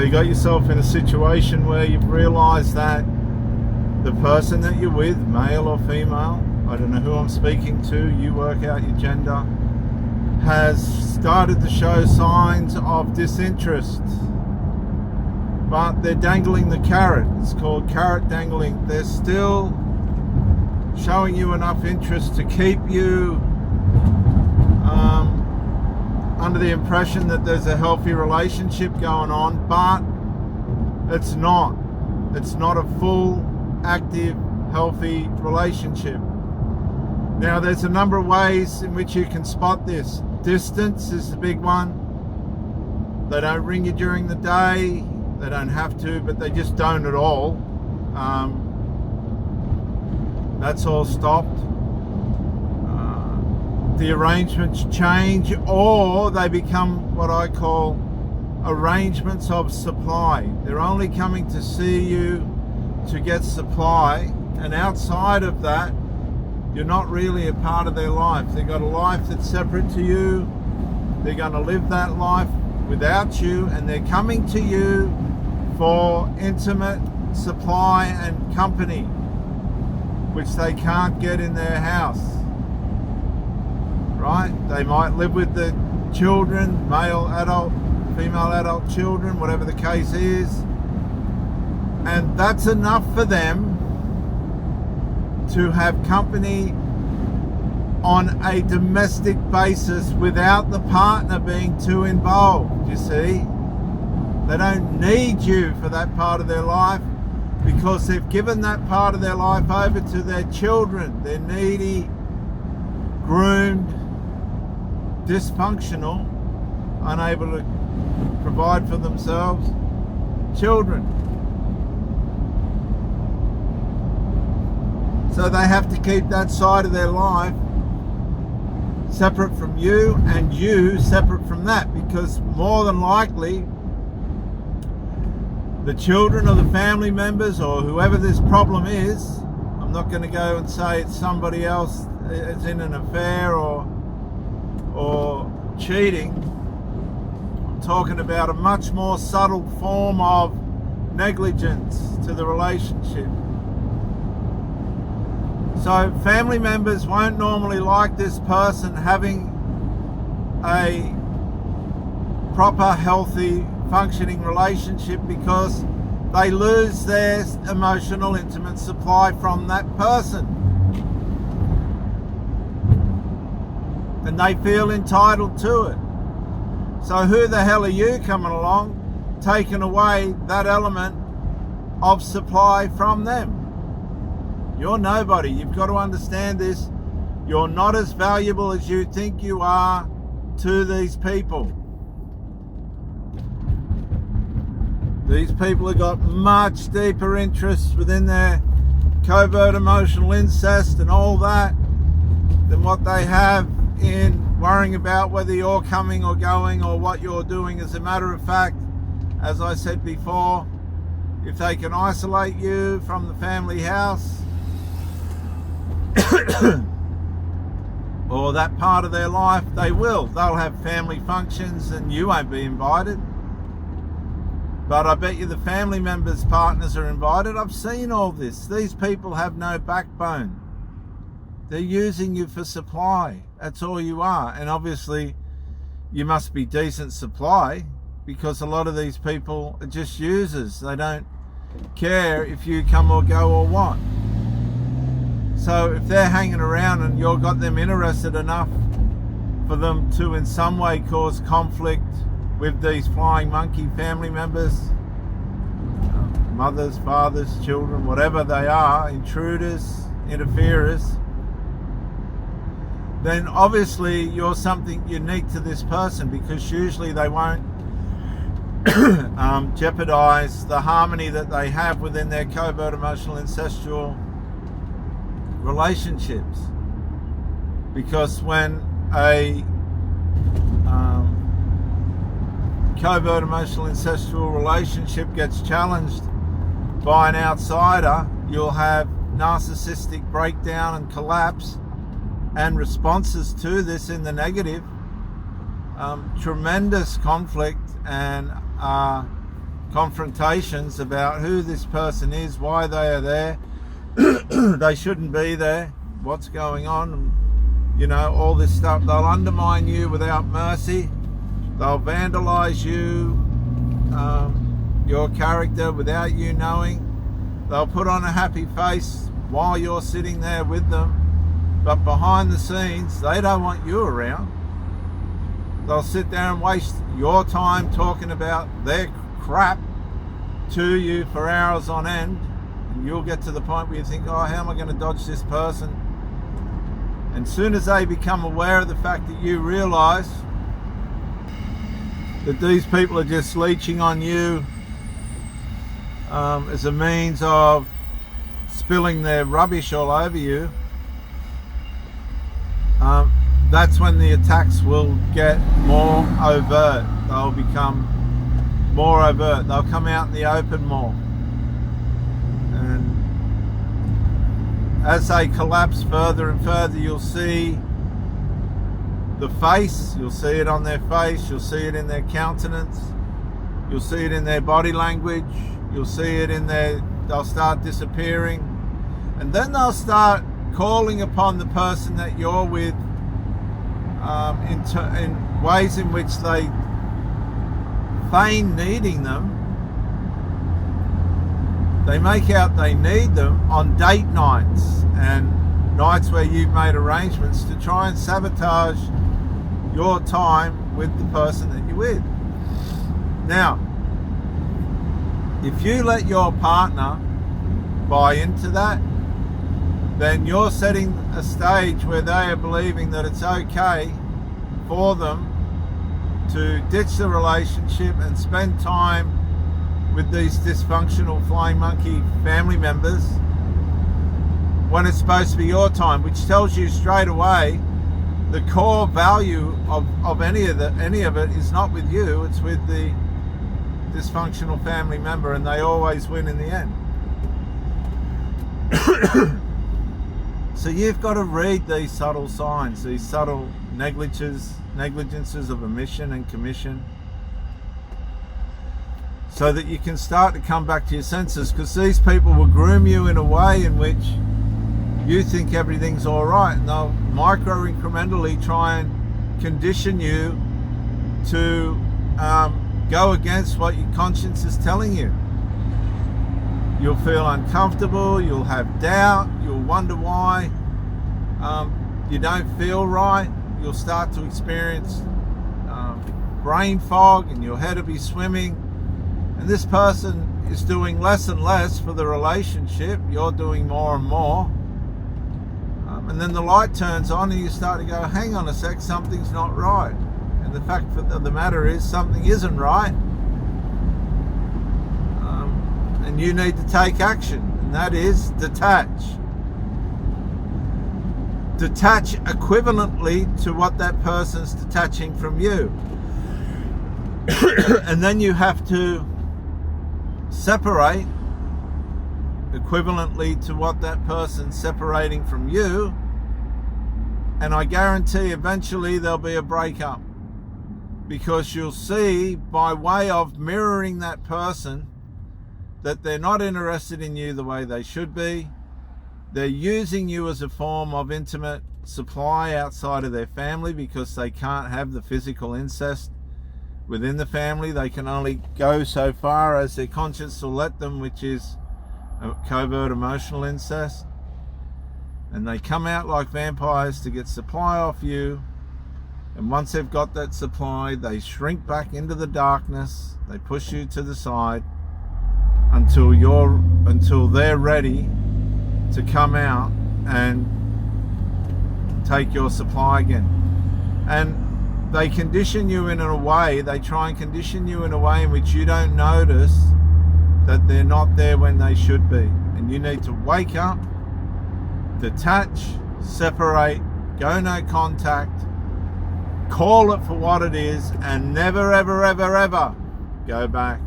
you got yourself in a situation where you've realized that the person that you're with, male or female, I don't know who I'm speaking to, you work out your gender, has started to show signs of disinterest. But they're dangling the carrot. It's called carrot dangling. They're still showing you enough interest to keep you under the impression that there's a healthy relationship going on, but it's not. It's not a full, active, healthy relationship. Now, there's a number of ways in which you can spot this. Distance is the big one. They don't ring you during the day. They don't have to, but they just don't at all. That's all stopped. The arrangements change, or they become what I call arrangements of supply. They're only coming to see you to get supply, and outside of that, you're not really a part of their life. They've got a life that's separate to you. They're going to live that life without you, and they're coming to you for intimate supply and company, which they can't get in their house. Right? They might live with the children, male adult, female adult children, whatever the case is, and that's enough for them to have company on a domestic basis without the partner being too involved, you see. They don't need you for that part of their life because they've given that part of their life over to their children. They're needy, groomed, dysfunctional, unable to provide for themselves children. So they have to keep that side of their life separate from you, and you separate from that, because more than likely the children or the family members or whoever this problem is, I'm not going to go and say it's somebody else is in an affair or cheating. I'm talking about a much more subtle form of negligence to the relationship. So family members won't normally like this person having a proper, healthy, functioning relationship because they lose their emotional, intimate supply from that person. And they feel entitled to it. So who the hell are you coming along, taking away that element of supply from them? You're nobody. You've got to understand this. You're not as valuable as you think you are to these people. These people have got much deeper interests within their covert emotional incest and all that than what they have in worrying about whether you're coming or going or what you're doing. As a matter of fact, as I said before, if they can isolate you from the family house or that part of their life, they will. They'll have family functions and you won't be invited. But I bet you the family members' partners are invited. I've seen all this. These people have no backbone. They're using you for supply. That's all you are. And obviously you must be decent supply, because a lot of these people are just users. They don't care if you come or go or what. So if they're hanging around and you've got them interested enough for them to in some way cause conflict with these flying monkey family members, mothers, fathers, children, whatever they are, intruders, interferers, then obviously you're something unique to this person, because usually they won't jeopardize the harmony that they have within their covert emotional incestual relationships. Because when a covert emotional incestual relationship gets challenged by an outsider, you'll have narcissistic breakdown and collapse, and responses to this in the negative, tremendous conflict and confrontations about who this person is, why they are there, they shouldn't be there, what's going on, you know, all this stuff. They'll undermine you without mercy. They'll vandalize you, your character, without you knowing. They'll put on a happy face while you're sitting there with them, but behind the scenes they don't want you around. They'll sit there and waste your time talking about their crap to you for hours on end, and you'll get to the point where you think, oh, how am I going to dodge this person? And as soon as they become aware of the fact that you realize that these people are just leeching on you as a means of spilling their rubbish all over you, that's when the attacks will get more overt. They'll become more overt. They'll come out in the open more. And as they collapse further and further, you'll see the face. You'll see it on their face. You'll see it in their countenance. You'll see it in their body language. You'll see it in their... They'll start disappearing. And then they'll start calling upon the person that you're with in ways in which they feign needing them. They make out they need them on date nights and nights where you've made arrangements to try and sabotage your time with the person that you're with. Now, if you let your partner buy into that, then you're setting a stage where they are believing that it's okay for them to ditch the relationship and spend time with these dysfunctional flying monkey family members when it's supposed to be your time, which tells you straight away the core value of any of it is not with you, it's with the dysfunctional family member, and they always win in the end. So you've got to read these subtle signs, these subtle negligences of omission and commission, so that you can start to come back to your senses, because these people will groom you in a way in which you think everything's all right, and they'll micro-incrementally try and condition you to go against what your conscience is telling you. You'll feel uncomfortable, you'll have doubt, you'll wonder why you don't feel right, you'll start to experience brain fog and your head will be swimming, and this person is doing less and less for the relationship, you're doing more and more, and then the light turns on and you start to go, hang on a sec, something's not right. And the fact of the matter is something isn't right, and you need to take action, and that is detach. Detach equivalently to what that person's detaching from you. And then you have to separate equivalently to what that person's separating from you, and I guarantee eventually there'll be a breakup, because you'll see by way of mirroring that person that they're not interested in you the way they should be. They're using you as a form of intimate supply outside of their family, because they can't have the physical incest within the family. They can only go so far as their conscience will let them, which is covert emotional incest. And they come out like vampires to get supply off you, and once they've got that supply, they shrink back into the darkness, they push you to the side until they're ready to come out and take your supply again. And they condition you in a way, they try and condition you in a way in which you don't notice that they're not there when they should be. And you need to wake up, detach, separate, go no contact, call it for what it is, and never ever ever ever go back